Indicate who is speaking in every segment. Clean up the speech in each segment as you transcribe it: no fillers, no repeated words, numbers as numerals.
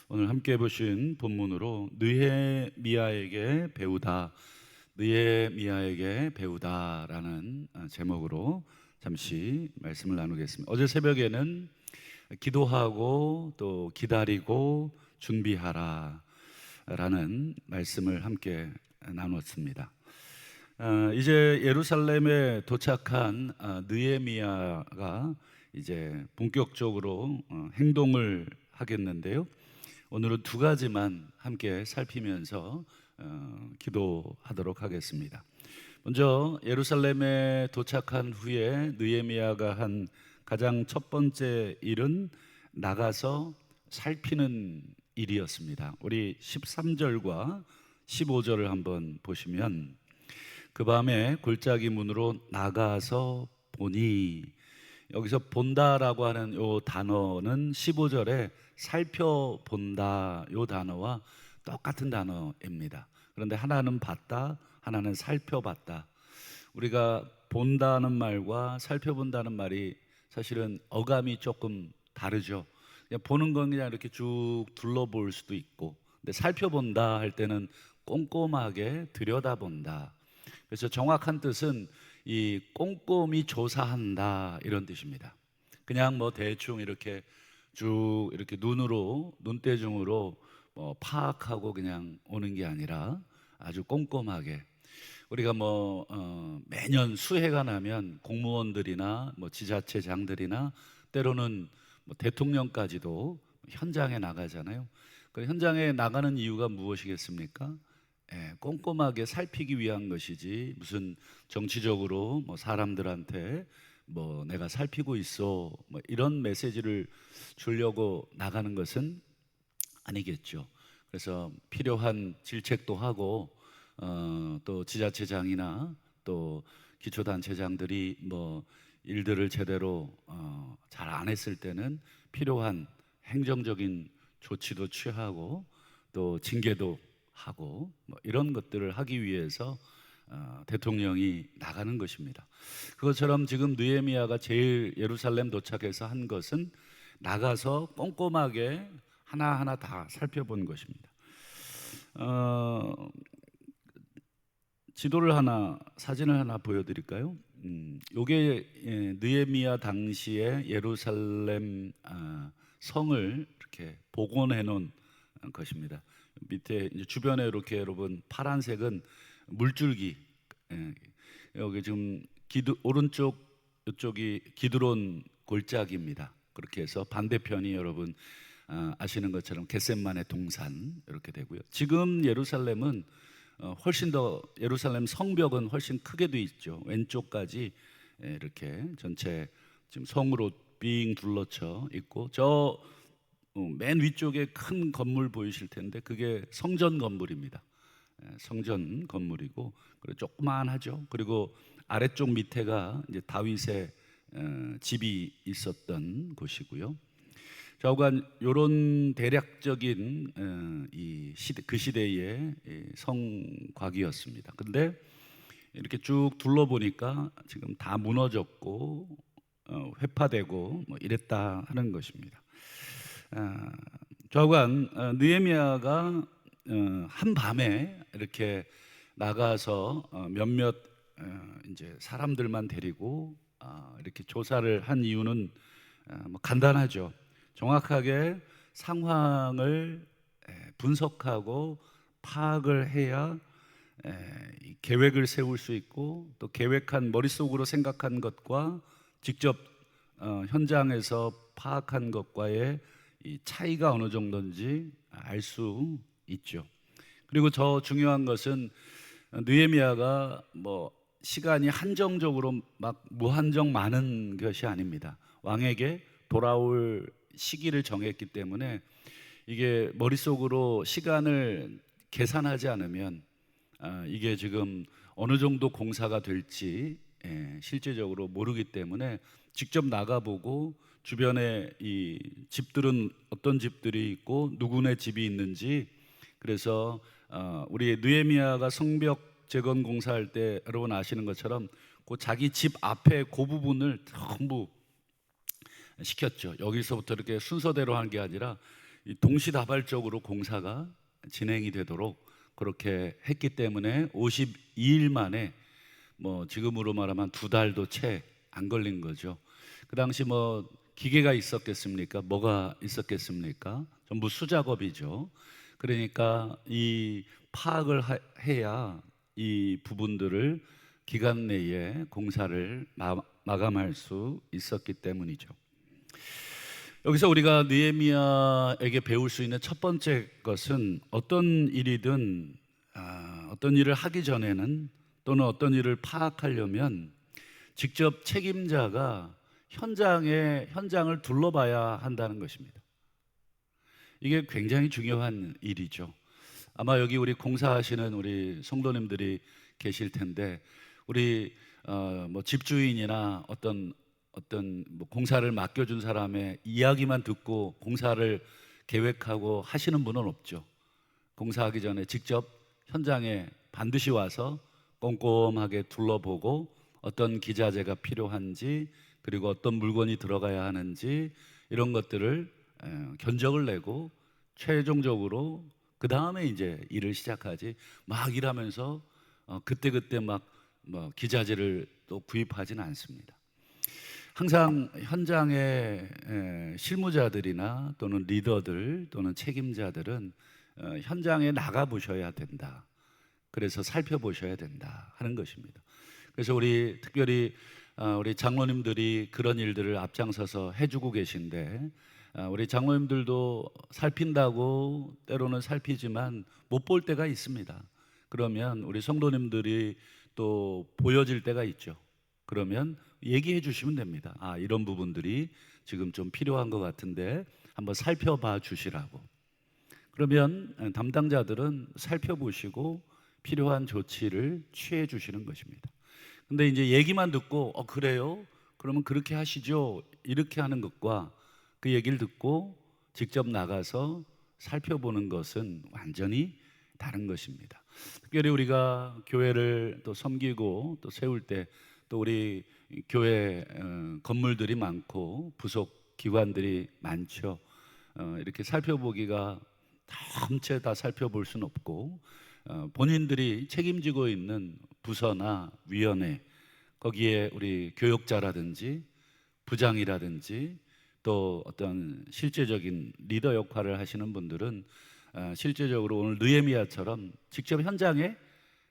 Speaker 1: 오늘 함께 보신 본문으로 느헤미야에게 배우다, 느헤미야에게 배우다라는 제목으로 잠시 말씀을 나누겠습니다. 어제 새벽에는 기도하고 또 기다리고 준비하라 라는 말씀을 함께 나눴습니다. 이제 예루살렘에 도착한 느헤미야가 이제 본격적으로 행동을 하겠는데요. 오늘은 두 가지만 함께 살피면서 기도하도록 하겠습니다. 먼저 예루살렘에 도착한 후에 느헤미야가 한 가장 첫 번째 일은 나가서 살피는 일이었습니다. 우리 13절과 15절을 한번 보시면, 그 밤에 골짜기 문으로 나가서 보니, 여기서 본다라고 하는 요 단어는 15절에 살펴본다 요 단어와 똑같은 단어입니다. 그런데 하나는 봤다, 하나는 살펴봤다. 우리가 본다는 말과 살펴본다는 말이 사실은 어감이 조금 다르죠. 그냥 보는 건 그냥 이렇게 쭉 둘러볼 수도 있고, 근데 살펴본다 할 때는 꼼꼼하게 들여다본다. 그래서 정확한 뜻은 이 꼼꼼히 조사한다 이런 뜻입니다. 그냥 뭐 대충 이렇게 쭉 이렇게 눈대중으로 파악하고 그냥 오는 게 아니라 아주 꼼꼼하게. 우리가 매년 수해가 나면 공무원들이나 지자체장들이나 때로는 대통령까지도 현장에 나가잖아요. 그 현장에 나가는 이유가 무엇이겠습니까? 꼼꼼하게 살피기 위한 것이지, 무슨 정치적으로 사람들한테 내가 살피고 있어 이런 메시지를 주려고 나가는 것은 아니겠죠. 그래서 필요한 질책도 하고, 또 지자체장이나 또 기초단체장들이 일들을 제대로 잘 안 했을 때는 필요한 행정적인 조치도 취하고 또 징계도 하고 이런 것들을 하기 위해서 대통령이 나가는 것입니다. 그것처럼 지금 느헤미야가 제일 예루살렘 도착해서 한 것은 나가서 꼼꼼하게 하나하나 다 살펴본 것입니다. 사진을 하나 보여드릴까요? 요게 느헤미야 당시에 예루살렘 성을 이렇게 복원해 놓은 것입니다. 밑에 이제 주변에 이렇게 여러분 파란색은 물줄기, 여기 지금 오른쪽 이쪽이 기드론 골짜기입니다. 그렇게 해서 반대편이 여러분 아시는 것처럼 겟셋만의 동산 이렇게 되고요. 지금 예루살렘은 훨씬 더, 예루살렘 성벽은 훨씬 크게 돼 있죠. 왼쪽까지 이렇게 전체 지금 성으로 빙 둘러쳐 있고, 저 맨 위쪽에 큰 건물 보이실 텐데 그게 성전 건물입니다. 성전 건물이고, 그리고 조그만하죠. 그리고 아래쪽 밑에가 이제 다윗의 집이 있었던 곳이고요. 좌우간 이런 대략적인 그 시대의 성곽이었습니다. 근데 이렇게 쭉 둘러보니까 지금 다 무너졌고 회파되고 이랬다 하는 것입니다. 좌우간 느헤미야가 한밤에 이렇게 나가서 몇몇 이제 사람들만 데리고 이렇게 조사를 한 이유는 간단하죠. 정확하게 상황을 분석하고 파악을 해야 계획을 세울 수 있고, 또 계획한 머릿속으로 생각한 것과 직접 현장에서 파악한 것과의 이 차이가 어느 정도인지 알 수 있죠. 그리고 더 중요한 것은 느헤미야가 시간이 한정적으로 무한정 많은 것이 아닙니다. 왕에게 돌아올 시기를 정했기 때문에 이게 머릿속으로 시간을 계산하지 않으면 이게 지금 어느 정도 공사가 될지 실제적으로 모르기 때문에 직접 나가보고 주변에 이 집들은 어떤 집들이 있고 누구네 집이 있는지, 그래서 우리 느헤미야가 성벽 재건 공사할 때 여러분 아시는 것처럼 그 자기 집 앞에 그 부분을 전부 시켰죠. 여기서부터 이렇게 순서대로 한 게 아니라 이 동시다발적으로 공사가 진행이 되도록 그렇게 했기 때문에 52일 만에 뭐 지금으로 말하면 2달도 채 안 걸린 거죠. 그 당시 뭐 기계가 있었겠습니까? 뭐가 있었겠습니까? 전부 수작업이죠. 그러니까 이 파악을 해야 이 부분들을 기간 내에 공사를 마감할 수 있었기 때문이죠. 여기서 우리가 느헤미야에게 배울 수 있는 첫 번째 것은 어떤 일이든 어떤 일을 하기 전에는 또는 어떤 일을 파악하려면 직접 책임자가 현장을 둘러봐야 한다는 것입니다. 이게 굉장히 중요한 일이죠. 아마 여기 우리 공사하시는 우리 성도님들이 계실 텐데 우리 뭐 집주인이나 어떤 뭐 공사를 맡겨준 사람의 이야기만 듣고 공사를 계획하고 하시는 분은 없죠. 공사하기 전에 직접 현장에 반드시 와서 꼼꼼하게 둘러보고 어떤 기자재가 필요한지 그리고 어떤 물건이 들어가야 하는지 이런 것들을 견적을 내고 최종적으로 그 다음에 이제 일을 시작하지 막 일하면서 그때그때 막 뭐 기자재를 또 구입하지는 않습니다. 항상 현장의 실무자들이나 또는 리더들 또는 책임자들은 현장에 나가 보셔야 된다. 그래서 살펴보셔야 된다 하는 것입니다. 그래서 우리 특별히 우리 장로님들이 그런 일들을 앞장서서 해주고 계신데 우리 장로님들도 살핀다고 때로는 살피지만 못 볼 때가 있습니다. 그러면 우리 성도님들이 또 보여질 때가 있죠. 그러면 얘기해 주시면 됩니다. 이런 부분들이 지금 좀 필요한 것 같은데 한번 살펴봐 주시라고. 그러면 담당자들은 살펴보시고 필요한 조치를 취해 주시는 것입니다. 근데 이제 얘기만 듣고 그래요? 그러면 그렇게 하시죠. 이렇게 하는 것과 그 얘기를 듣고 직접 나가서 살펴보는 것은 완전히 다른 것입니다. 특별히 우리가 교회를 또 섬기고 또 세울 때 또 우리 교회 건물들이 많고 부속 기관들이 많죠. 이렇게 살펴보기가 전체 다 살펴볼 수는 없고 본인들이 책임지고 있는 부서나 위원회 거기에 우리 교역자라든지 부장이라든지 또 어떤 실제적인 리더 역할을 하시는 분들은 실제적으로 오늘 느헤미야처럼 직접 현장에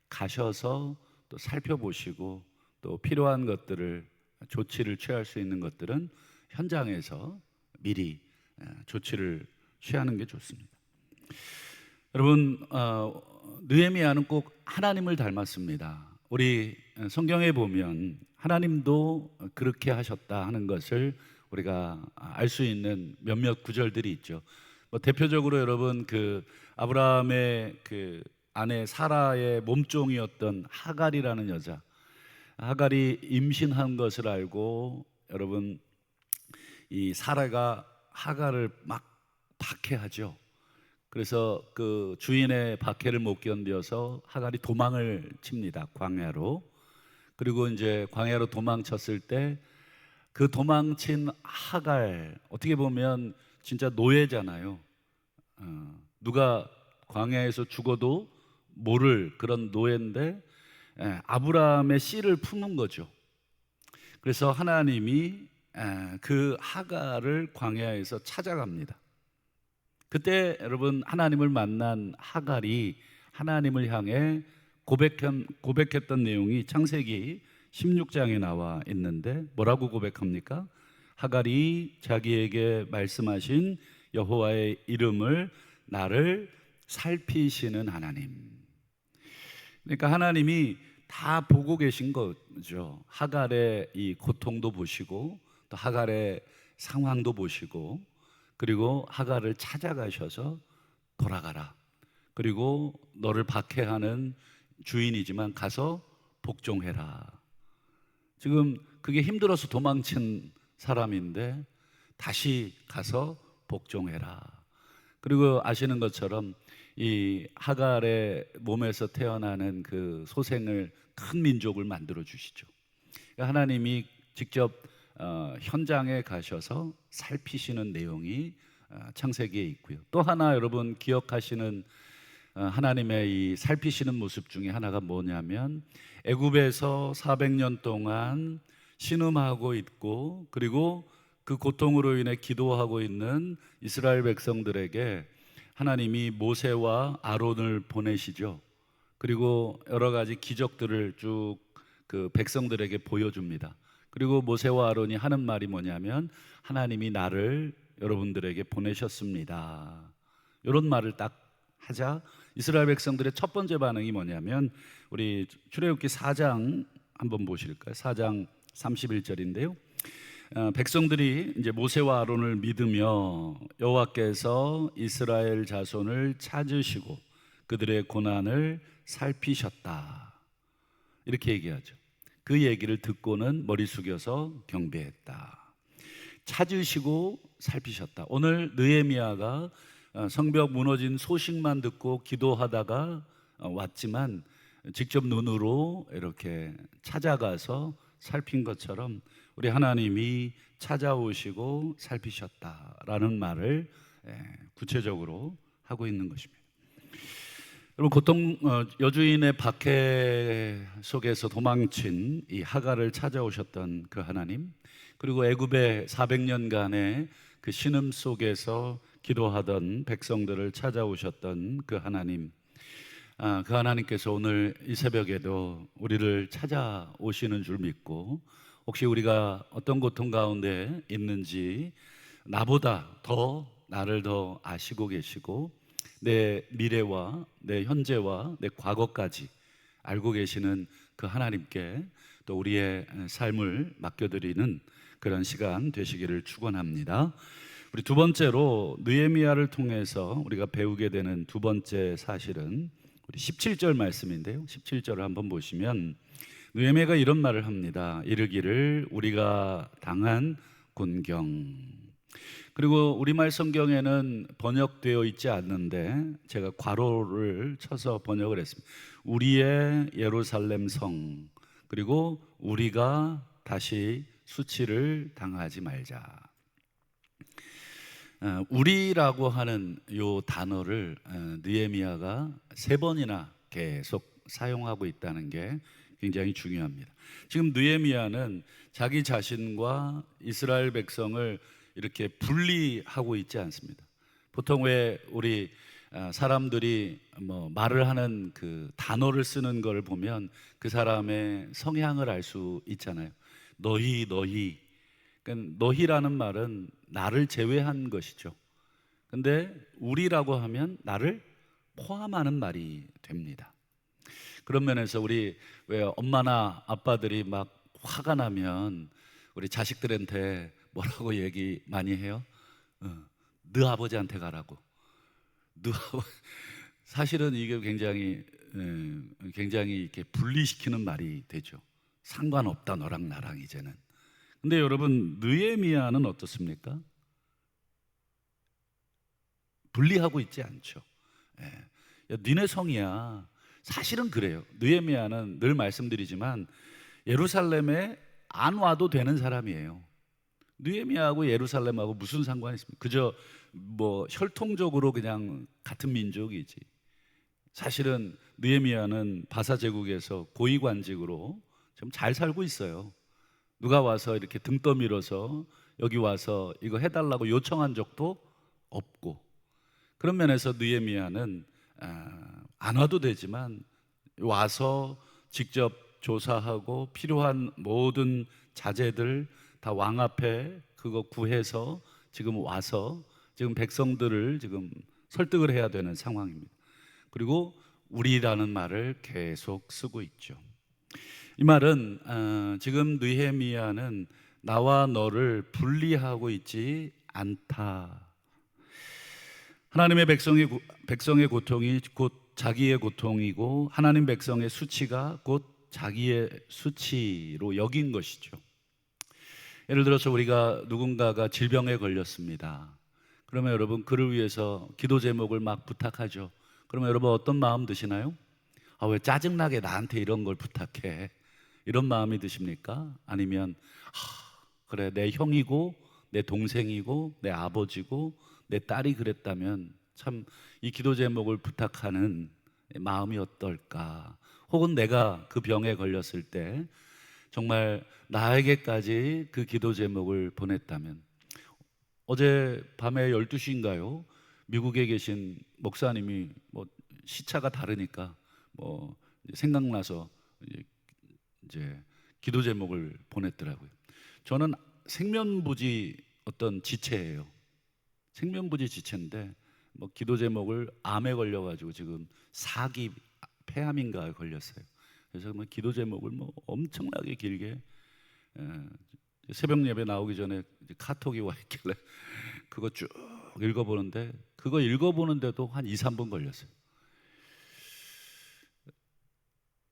Speaker 1: 가셔서 또 살펴보시고 또 필요한 것들을 조치를 취할 수 있는 것들은 현장에서 미리 조치를 취하는 게 좋습니다. 여러분 느헤미야는 꼭 하나님을 닮았습니다. 우리 성경에 보면 하나님도 그렇게 하셨다 하는 것을 우리가 알 수 있는 몇몇 구절들이 있죠. 뭐 대표적으로 여러분 그 아브라함의 그 아내 사라의 몸종이었던 하갈이라는 여자, 하갈이 임신한 것을 알고 여러분 이 사라가 하갈을 막 박해하죠. 그래서 그 주인의 박해를 못 견뎌서 하갈이 도망을 칩니다. 광야로. 그리고 이제 광야로 도망쳤을 때 그 도망친 하갈 어떻게 보면 진짜 노예잖아요. 누가 광야에서 죽어도 모를 그런 노예인데 아브라함의 씨를 품은 거죠. 그래서 하나님이 그 하갈을 광야에서 찾아갑니다. 그때 여러분 하나님을 만난 하갈이 하나님을 향해 고백했던 내용이 창세기 16장에 나와 있는데 뭐라고 고백합니까? 하갈이 자기에게 말씀하신 여호와의 이름을 나를 살피시는 하나님. 그러니까 하나님이 다 보고 계신 거죠. 하갈의 이 고통도 보시고 또 하갈의 상황도 보시고 그리고 하갈을 찾아가셔서 돌아가라. 그리고 너를 박해하는 주인이지만 가서 복종해라. 지금 그게 힘들어서 도망친 사람인데 다시 가서 복종해라. 그리고 아시는 것처럼 이 하갈의 몸에서 태어나는 그 소생을 큰 민족을 만들어 주시죠. 하나님이 직접 현장에 가셔서 살피시는 내용이 창세기에 있고요. 또 하나 여러분 기억하시는 하나님의 이 살피시는 모습 중에 하나가 뭐냐면 애굽에서 400년 동안 신음하고 있고 그리고 그 고통으로 인해 기도하고 있는 이스라엘 백성들에게 하나님이 모세와 아론을 보내시죠. 그리고 여러 가지 기적들을 쭉 그 백성들에게 보여줍니다. 그리고 모세와 아론이 하는 말이 뭐냐면 하나님이 나를 여러분들에게 보내셨습니다. 이런 말을 딱 하자 이스라엘 백성들의 첫 번째 반응이 뭐냐면 우리 출애굽기 4장 한번 보실까요? 4장 31절인데요. 백성들이 이제 모세와 아론을 믿으며 여호와께서 이스라엘 자손을 찾으시고 그들의 고난을 살피셨다. 이렇게 얘기하죠. 그 얘기를 듣고는 머리 숙여서 경배했다. 찾으시고 살피셨다. 오늘 느헤미야가 성벽 무너진 소식만 듣고 기도하다가 왔지만 직접 눈으로 이렇게 찾아가서 살핀 것처럼 우리 하나님이 찾아오시고 살피셨다라는 말을 구체적으로 하고 있는 것입니다. 여러분 여주인의 박해 속에서 도망친 이 하갈을 찾아오셨던 그 하나님, 그리고 애굽의 400년간의 그 신음 속에서 기도하던 백성들을 찾아오셨던 그 하나님, 그 하나님께서 오늘 이 새벽에도 우리를 찾아오시는 줄 믿고 혹시 우리가 어떤 고통 가운데 있는지 나보다 더 나를 더 아시고 계시고 내 미래와 내 현재와 내 과거까지 알고 계시는 그 하나님께 또 우리의 삶을 맡겨드리는 그런 시간 되시기를 축원합니다. 우리 두 번째로 느헤미야를 통해서 우리가 배우게 되는 두 번째 사실은 우리 17절 말씀인데요. 17절을 한번 보시면 느헤미야가 이런 말을 합니다. 이르기를 우리가 당한 곤경. 그리고 우리말 성경에는 번역되어 있지 않는데 제가 괄호를 쳐서 번역을 했습니다. 우리의 예루살렘 성, 그리고 우리가 다시 수치를 당하지 말자. 우리라고 하는 요 단어를 느헤미야가 3번이나 계속 사용하고 있다는 게 굉장히 중요합니다. 지금 느헤미야는 자기 자신과 이스라엘 백성을 이렇게 분리하고 있지 않습니다. 보통 왜 우리 사람들이 뭐 말을 하는 그 단어를 쓰는 걸 보면 그 사람의 성향을 알 수 있잖아요. 너희. 그러니까 너희라는 말은 나를 제외한 것이죠. 근데 우리라고 하면 나를 포함하는 말이 됩니다. 그런 면에서 우리 왜 엄마나 아빠들이 막 화가 나면 우리 자식들한테 뭐라고 얘기 많이 해요? 너 아버지한테 가라고. 사실은 이게 굉장히 이렇게 분리시키는 말이 되죠. 상관없다 너랑 나랑 이제는. 근데 여러분 느헤미야는 어떻습니까? 분리하고 있지 않죠. 야, 니네 성이야. 사실은 그래요. 느헤미야는 늘 말씀드리지만 예루살렘에 안 와도 되는 사람이에요. 느헤미야하고 예루살렘하고 무슨 상관이 있습니까? 그저 뭐 혈통적으로 그냥 같은 민족이지. 사실은 느헤미야는 바사 제국에서 고위관직으로 좀 잘 살고 있어요. 누가 와서 이렇게 등 떠밀어서 여기 와서 이거 해달라고 요청한 적도 없고, 그런 면에서 느헤미야는 안 와도 되지만 와서 직접 조사하고 필요한 모든 자재들 다 왕 앞에 그거 구해서 지금 와서 지금 백성들을 지금 설득을 해야 되는 상황입니다. 그리고 우리라는 말을 계속 쓰고 있죠. 이 말은 지금 느헤미야는 나와 너를 분리하고 있지 않다. 하나님의 백성의 고통이 곧 자기의 고통이고 하나님 백성의 수치가 곧 자기의 수치로 여긴 것이죠. 예를 들어서 우리가 누군가가 질병에 걸렸습니다. 그러면 여러분 그를 위해서 기도 제목을 막 부탁하죠. 그러면 여러분 어떤 마음 드시나요? 왜 짜증나게 나한테 이런 걸 부탁해? 이런 마음이 드십니까? 아니면 그래 내 형이고 내 동생이고 내 아버지고 내 딸이 그랬다면 참 이 기도 제목을 부탁하는 마음이 어떨까? 혹은 내가 그 병에 걸렸을 때 정말 나에게까지 그 기도 제목을 보냈다면, 어제 밤에 12시인가요? 미국에 계신 목사님이 뭐 시차가 다르니까 뭐 생각나서 이제 기도 제목을 보냈더라고요. 저는 생면부지 어떤 지체예요. 생면부지 지체인데 뭐 기도 제목을 암에 걸려가지고 지금 4기 폐암인가 걸렸어요. 그래서 뭐 기도 제목을 뭐 엄청나게 길게, 새벽 예배 나오기 전에 이제 카톡이 와 있길래 그거 쭉 읽어보는데, 그거 읽어보는데도 한 2, 3분 걸렸어요.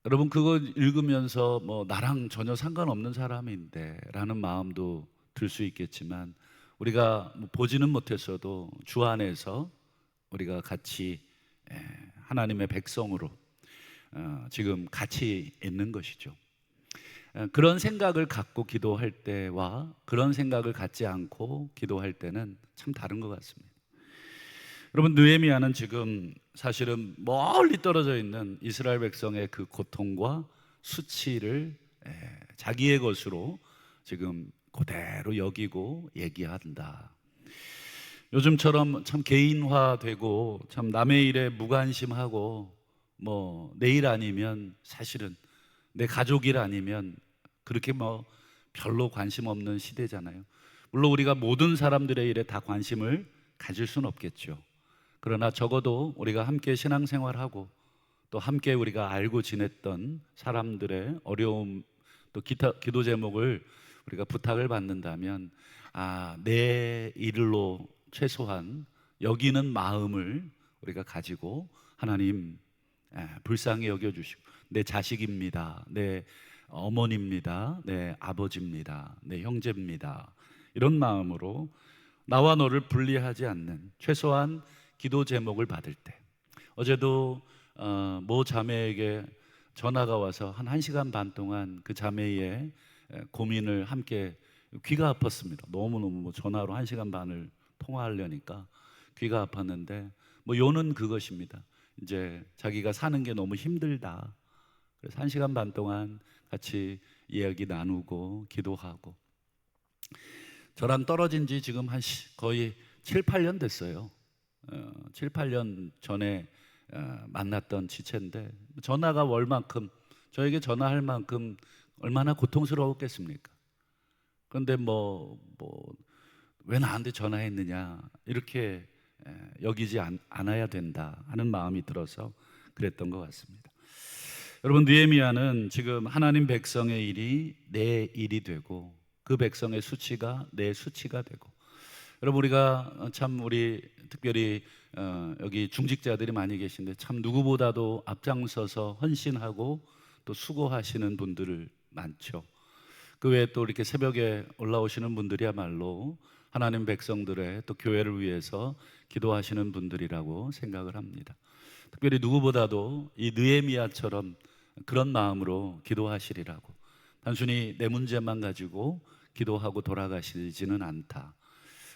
Speaker 1: 여러분, 그거 읽으면서 뭐 나랑 전혀 상관없는 사람인데 라는 마음도 들 수 있겠지만, 우리가 뭐 보지는 못했어도 주 안에서 우리가 같이 하나님의 백성으로 지금 같이 있는 것이죠. 그런 생각을 갖고 기도할 때와 그런 생각을 갖지 않고 기도할 때는 참 다른 것 같습니다. 여러분, 느헤미야는 지금 사실은 멀리 떨어져 있는 이스라엘 백성의 그 고통과 수치를 자기의 것으로 지금 그대로 여기고 얘기한다. 요즘처럼 참 개인화되고 참 남의 일에 무관심하고 뭐 내 일 아니면, 사실은 내 가족 일 아니면 그렇게 뭐 별로 관심 없는 시대잖아요. 물론 우리가 모든 사람들의 일에 다 관심을 가질 수는 없겠죠. 그러나 적어도 우리가 함께 신앙생활하고 또 함께 우리가 알고 지냈던 사람들의 어려움, 또 기도 제목을 우리가 부탁을 받는다면, 내 일로 최소한 여기는 마음을 우리가 가지고, 하나님, 불쌍히 여겨주시고, 내 자식입니다, 내 어머니입니다, 내 아버지입니다, 내 형제입니다, 이런 마음으로 나와 너를 분리하지 않는 최소한 기도 제목을 받을 때, 어제도 모 자매에게 전화가 와서 한 1시간 반 동안 그 자매의 고민을 함께, 귀가 아팠습니다. 너무너무 뭐 전화로 1시간 반을 통화하려니까 귀가 아팠는데, 뭐 요는 그것입니다. 이제 자기가 사는 게 너무 힘들다. 그래서 1시간 반 동안 같이 이야기 나누고 기도하고, 저랑 떨어진 지 지금 거의 7, 8년 됐어요. 7, 8년 전에 만났던 지체인데, 전화가 올 만큼, 저에게 전화할 만큼 얼마나 고통스러웠겠습니까? 그런데 왜 나한테 전화했느냐, 이렇게 여기지 않아야 된다 하는 마음이 들어서 그랬던 것 같습니다. 여러분, 느헤미야는 지금 하나님 백성의 일이 내 일이 되고, 그 백성의 수치가 내 수치가 되고, 여러분, 우리가 참 우리 특별히 여기 중직자들이 많이 계신데, 참 누구보다도 앞장서서 헌신하고 또 수고하시는 분들 많죠. 그 외에 또 이렇게 새벽에 올라오시는 분들이야말로 하나님 백성들의 또 교회를 위해서 기도하시는 분들이라고 생각을 합니다. 특별히 누구보다도 이 느헤미야처럼 그런 마음으로 기도하시리라고, 단순히 내 문제만 가지고 기도하고 돌아가시지는 않다.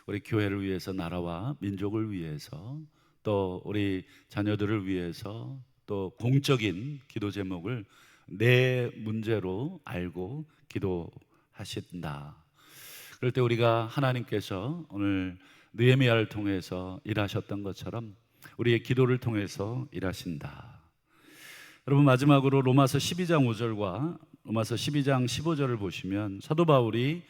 Speaker 1: 우리 교회를 위해서, 나라와 민족을 위해서, 또 우리 자녀들을 위해서, 또 공적인 기도 제목을 내 문제로 알고 기도하신다. 그럴 때 우리가 하나님께서 오늘 느헤미야를 통해서 일하셨던 것처럼 우리의 기도를 통해서 일하신다. 여러분, 마지막으로 로마서 12장 5절과 로마서 12장 15절을 보시면, 사도 바울이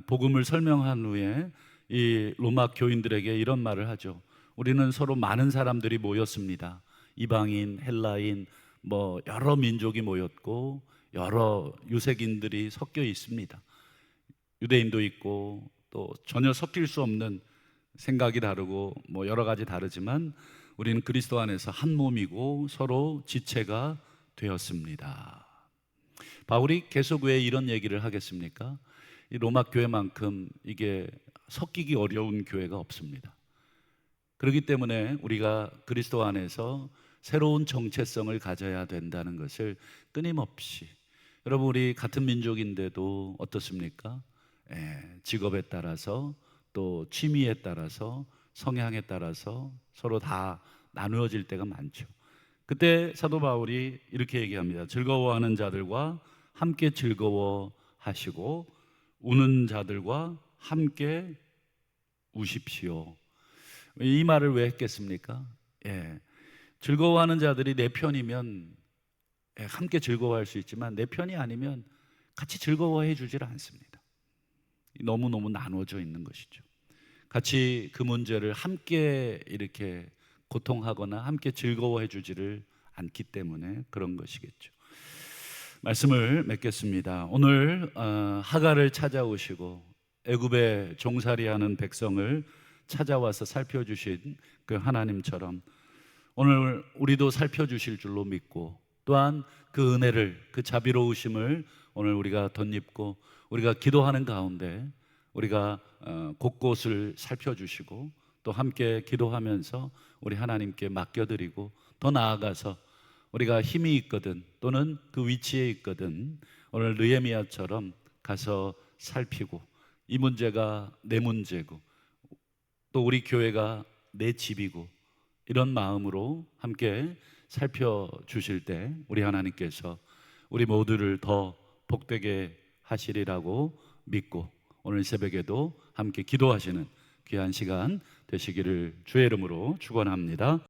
Speaker 1: 복음을 설명한 후에 이 로마 교인들에게 이런 말을 하죠. 우리는 서로 많은 사람들이 모였습니다. 이방인, 헬라인, 뭐 여러 민족이 모였고 여러 유색인들이 섞여 있습니다. 유대인도 있고 또 전혀 섞일 수 없는 생각이 다르고 뭐 여러 가지 다르지만 우리는 그리스도 안에서 한 몸이고 서로 지체가 되었습니다. 바울이 계속 왜 이런 얘기를 하겠습니까? 이 로마 교회만큼 이게 섞이기 어려운 교회가 없습니다. 그렇기 때문에 우리가 그리스도 안에서 새로운 정체성을 가져야 된다는 것을 끊임없이, 여러분, 우리 같은 민족인데도 어떻습니까? 직업에 따라서 또 취미에 따라서 성향에 따라서 서로 다 나누어질 때가 많죠. 그때 사도 바울이 이렇게 얘기합니다. 즐거워하는 자들과 함께 즐거워하시고 우는 자들과 함께 우십시오. 이 말을 왜 했겠습니까? 예, 즐거워하는 자들이 내 편이면 함께 즐거워할 수 있지만 내 편이 아니면 같이 즐거워해 주질 않습니다. 너무너무 나눠져 있는 것이죠. 같이 그 문제를 함께 이렇게 고통하거나 함께 즐거워해 주지를 않기 때문에 그런 것이겠죠. 말씀을 맺겠습니다. 오늘 하갈을 찾아오시고 애굽에 종살이하는 백성을 찾아와서 살펴주신 그 하나님처럼 오늘 우리도 살펴주실 줄로 믿고 또한 그 은혜를, 그 자비로우심을 오늘 우리가 덧입고 우리가 기도하는 가운데 우리가 곳곳을 살펴주시고 또 함께 기도하면서 우리 하나님께 맡겨드리고 더 나아가서 우리가 힘이 있거든 또는 그 위치에 있거든 오늘 느헤미야처럼 가서 살피고 이 문제가 내 문제고 또 우리 교회가 내 집이고 이런 마음으로 함께 살펴주실 때 우리 하나님께서 우리 모두를 더 복되게 하시리라고 믿고 오늘 새벽에도 함께 기도하시는 귀한 시간 되시기를 주의 이름으로 축원합니다.